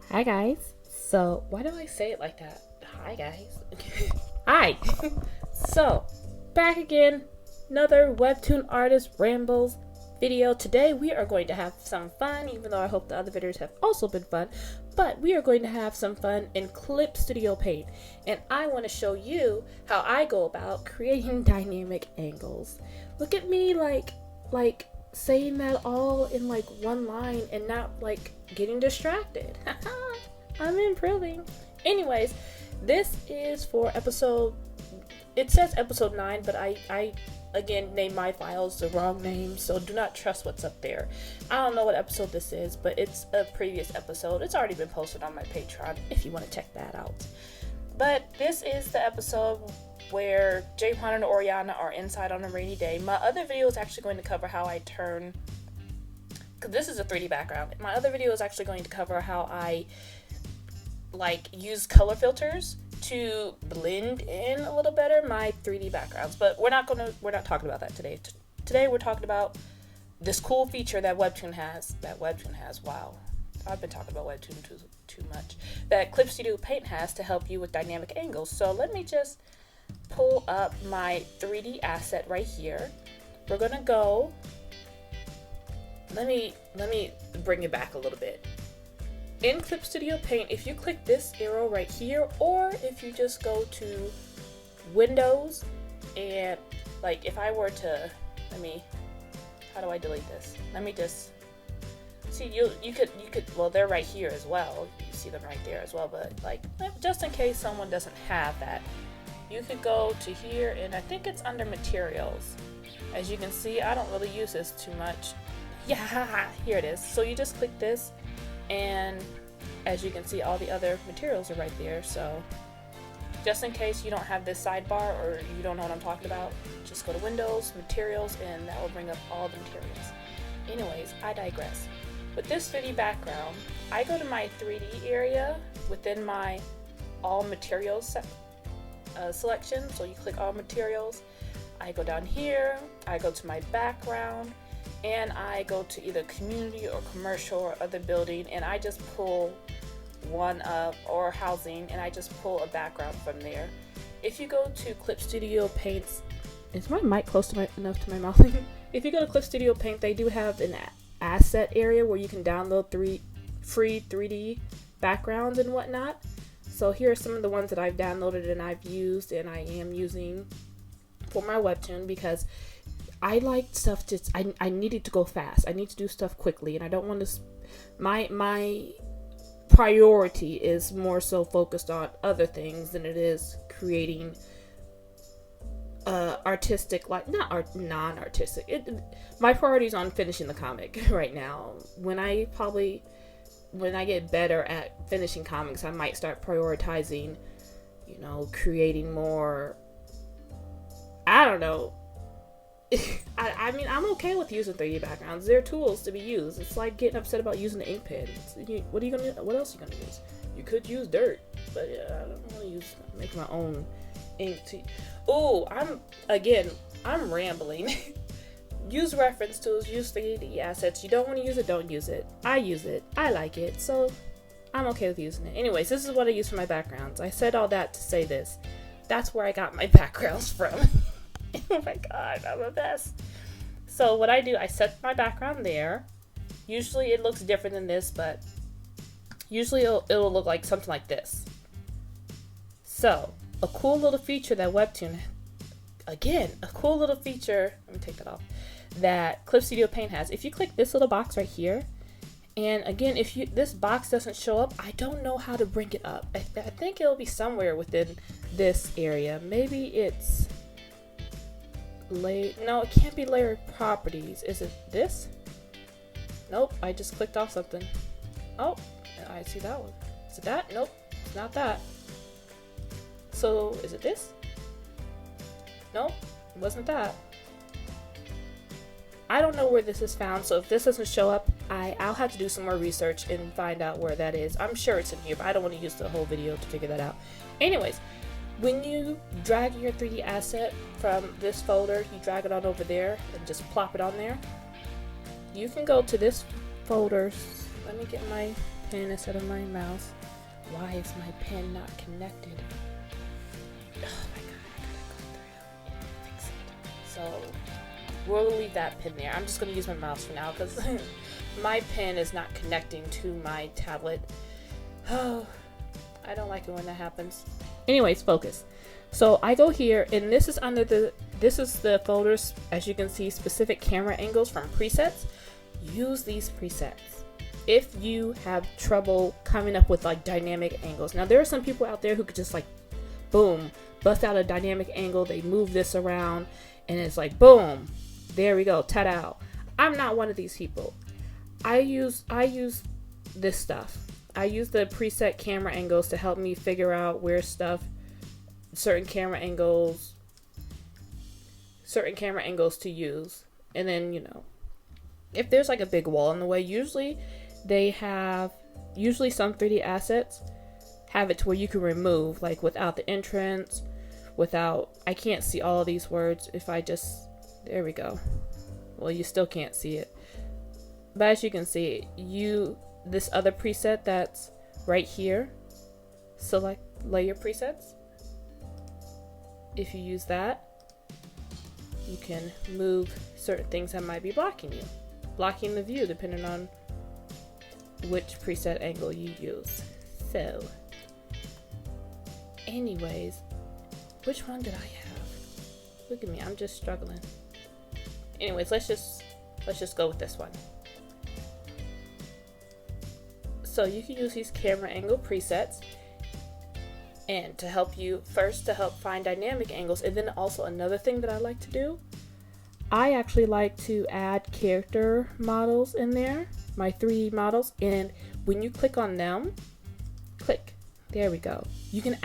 Hi guys. So why do I say it like that? Hi guys. Hi. So back again, another Webtoon artist Rambles video. Today we are going to have some fun, even though I hope the other videos have also been fun. But we are going to have some fun in Clip Studio Paint, and I want to show you how I go about creating dynamic angles. Look at me like saying that all in like one line and not like getting distracted. I'm improving. Anyways, this is for episode, it says episode 9, but I again named my files the wrong name, so do not trust what's up there. I don't know what episode this is, but it's a previous episode. It's already been posted on my Patreon if you want to check that out. But this is the episode where Jaehyun and Oriana are inside on a rainy day. My other video is actually going to cover how I turn, because this is a 3D background. My other video is actually going to cover how I use color filters to blend in a little better my 3D backgrounds. But we're not talking about that today. Today we're talking about this cool feature that Webtoon has. Wow, I've been talking about Webtoon too much. That Clip Studio Paint has to help you with dynamic angles. So let me just pull up my 3D asset right here. We're gonna go, let me bring it back a little bit. In Clip Studio Paint, if you click this arrow right here, or if you just go to Windows and if I were to, how do I delete this? Let me just see, you could, well, they're right here as well. You see them right there as well, but just in case someone doesn't have that, you could go to here, and I think it's under materials. As you can see, I don't really use this too much. Yeah, here it is. So you just click this, and as you can see, all the other materials are right there. So just in case you don't have this sidebar or you don't know what I'm talking about, just go to Windows, Materials, and that will bring up all the materials. Anyways, I digress. With this 3D background, I go to my 3D area within my All Materials selection. So you click All Materials, I go down here, I go to my background, and I go to either community or commercial or other building, and I just pull one up, or housing, and I just pull a background from there. If you go to Clip Studio Paint, is my mic close to enough to my mouth? If you go to Clip Studio Paint, they do have an asset area where you can download free 3D backgrounds and whatnot. So here are some of the ones that I've downloaded and I've used and I am using for my Webtoon, because I like stuff I needed to go fast. I need to do stuff quickly, and I don't want to, my priority is more so focused on other things than it is creating artistic, non-artistic. My priority is on finishing the comic right now. When I get better at finishing comics, I might start prioritizing, creating more, I don't know. I'm okay with using 3D backgrounds. They're tools to be used. It's like getting upset about using the ink pen. What else are you gonna use? You could use dirt, but yeah, I don't want to make my own ink I'm rambling. Use reference tools, use 3D assets. You don't want to use it, don't use it. I use it. I like it, so I'm okay with using it. Anyways, this is what I use for my backgrounds. I said all that to say this. That's where I got my backgrounds from. Oh my god, I'm a mess. So what I do, I set my background there. Usually it looks different than this, but usually it'll look like something like this. So a cool little feature that Webtoon, let me take that off, that Clip Studio Paint has. If you click this little box right here, and again, if this box doesn't show up, I don't know how to bring it up. I think it'll be somewhere within this area. Maybe it's no, it can't be layer properties. Is it this? Nope, I just clicked off something. Oh, I see that one. Is it that? Nope, it's not that. So is it this? Nope, it wasn't that. I don't know where this is found, so if this doesn't show up, I'll have to do some more research and find out where that is. I'm sure it's in here, but I don't want to use the whole video to figure that out. Anyways, when you drag your 3D asset from this folder, you drag it on over there and just plop it on there. You can go to this folders. Let me get my pen instead of my mouse. Why is my pen not connected? Oh my god, I gotta go through and fix it. So we'll leave that pen there. I'm just gonna use my mouse for now because my pen is not connecting to my tablet. Oh, I don't like it when that happens. Anyways, focus. So I go here, and this is the folders, as you can see, specific camera angles from presets. Use these presets if you have trouble coming up with like dynamic angles. Now there are some people out there who could just like boom, bust out a dynamic angle, they move this around and it's like boom, there we go, ta-da. I'm not one of these people. I use this stuff. I use the preset camera angles to help me figure out where certain camera angles to use. And then, you know, if there's like a big wall in the way, usually some 3D assets have it to where you can remove, like without the entrance, I can't see all of these words if I just, there we go. Well, you still can't see it. But as you can see, this other preset that's right here, select layer presets. If you use that, you can move certain things that might be blocking the view depending on which preset angle you use. So, anyways, which one did I have? Look at me, I'm just struggling. Anyways, let's just go with this one. So you can use these camera angle presets and to help find dynamic angles. And then also another thing that I like to do, I actually like to add character models in there, my 3D models, and when you click on them, there we go. You can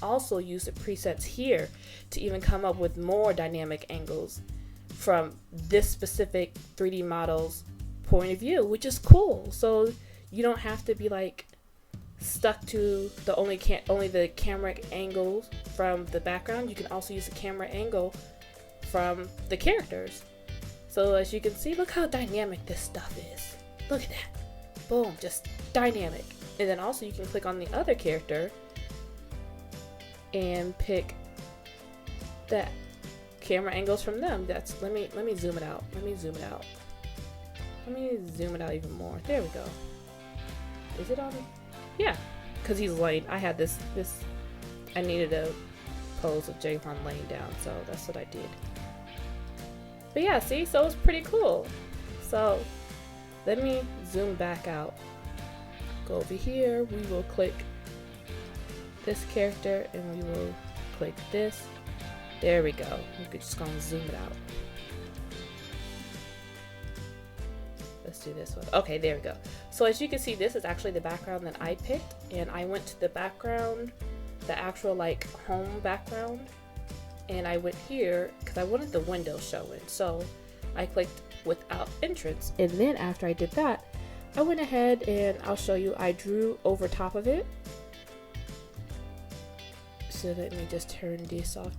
also use the presets here to even come up with more dynamic angles from this specific 3D model's point of view, which is cool. So you don't have to be like stuck to the only the camera angles from the background. You can also use the camera angle from the characters. So as you can see, look how dynamic this stuff is. Look at that. Boom, just dynamic. And then also you can click on the other character and pick that camera angles from them. Let me zoom it out. Let me zoom it out even more. There we go. Is it on? Yeah, because he's laying. I had this. I needed a pose of Jaehoon laying down, so that's what I did. But yeah, see, so it's pretty cool. So let me zoom back out. Go over here. We will click this character, and we will click this. There we go. You could just go and zoom it out. Let's do this one. Okay, there we go. So as you can see, this is actually the background that I picked, and I went to the background, the actual like home background, and I went here because I wanted the window showing. So I clicked without entrance, and then after I did that, I went ahead and I'll show you, I drew over top of it. So let me just turn this off,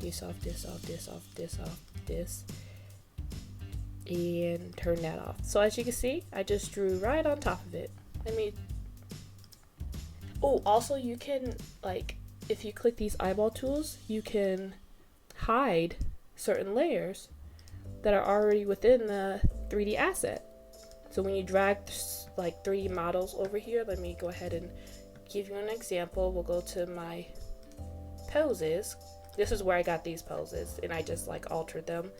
and turn that off. So as you can see, I just drew right on top of it. Also you can, like, if you click these eyeball tools, you can hide certain layers that are already within the 3D asset. So when you drag like 3D models over here, let me go ahead and give you an example. We'll go to my poses. This is where I got these poses, and I just like altered them.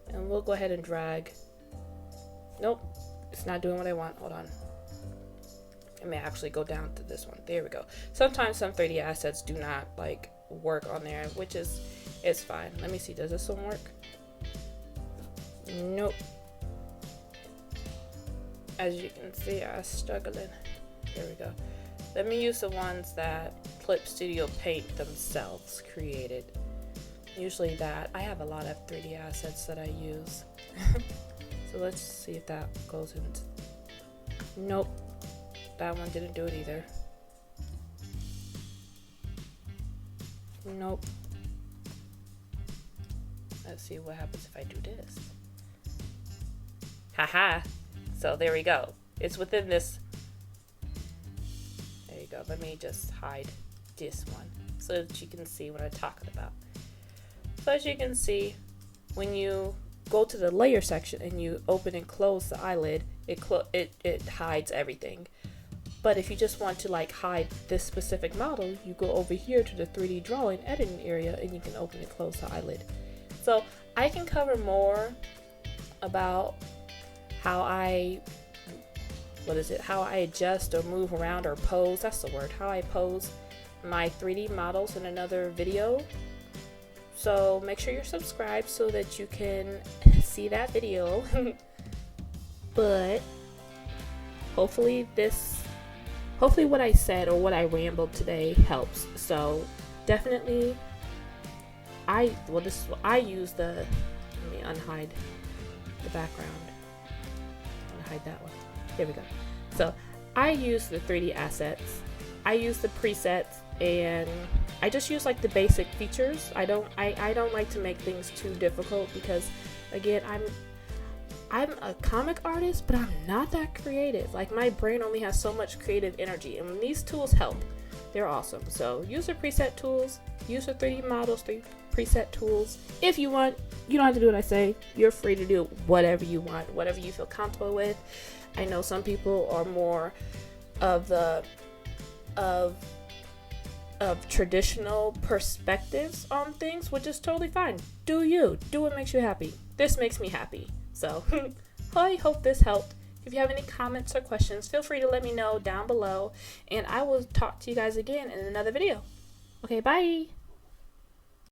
And we'll go ahead and drag. Nope, it's not doing what I want. Hold on. I may actually go down to this one. There we go. Sometimes some 3D assets do not like work on there, which is, it's fine. Let me see, does this one work? Nope. As you can see, I'm struggling. There we go. Let me use the ones that Clip Studio Paint themselves created. Usually that, I have a lot of 3D assets that I use. So let's see if that goes into, nope, that one didn't do it either. Nope. Let's see what happens if I do this. Haha, So there we go. It's within this. There you go. Let me just hide this one so that you can see what I'm talking about. So as you can see, when you go to the layer section and you open and close the eyelid, it hides everything. But if you just want to like hide this specific model, you go over here to the 3D drawing editing area and you can open and close the eyelid. So I can cover more about how I adjust or move around or pose, that's the word, how I pose my 3D models in another video. So make sure you're subscribed so that you can see that video. But hopefully what I said or what I rambled today helps. So definitely I use the, let me unhide the background. Unhide that one. There we go. So I use the 3D assets. I use the presets, and I just use like the basic features. I don't like to make things too difficult because again, I'm a comic artist, but I'm not that creative. Like my brain only has so much creative energy, and when these tools help, they're awesome. So use the preset tools, use the 3D models, 3D preset tools. If you want, you don't have to do what I say. You're free to do whatever you want, whatever you feel comfortable with. I know some people are more of traditional perspectives on things, which is totally fine. Do you. Do what makes you happy. This makes me happy. So I hope this helped. If you have any comments or questions, feel free to let me know down below, and I will talk to you guys again in another video. Okay, bye.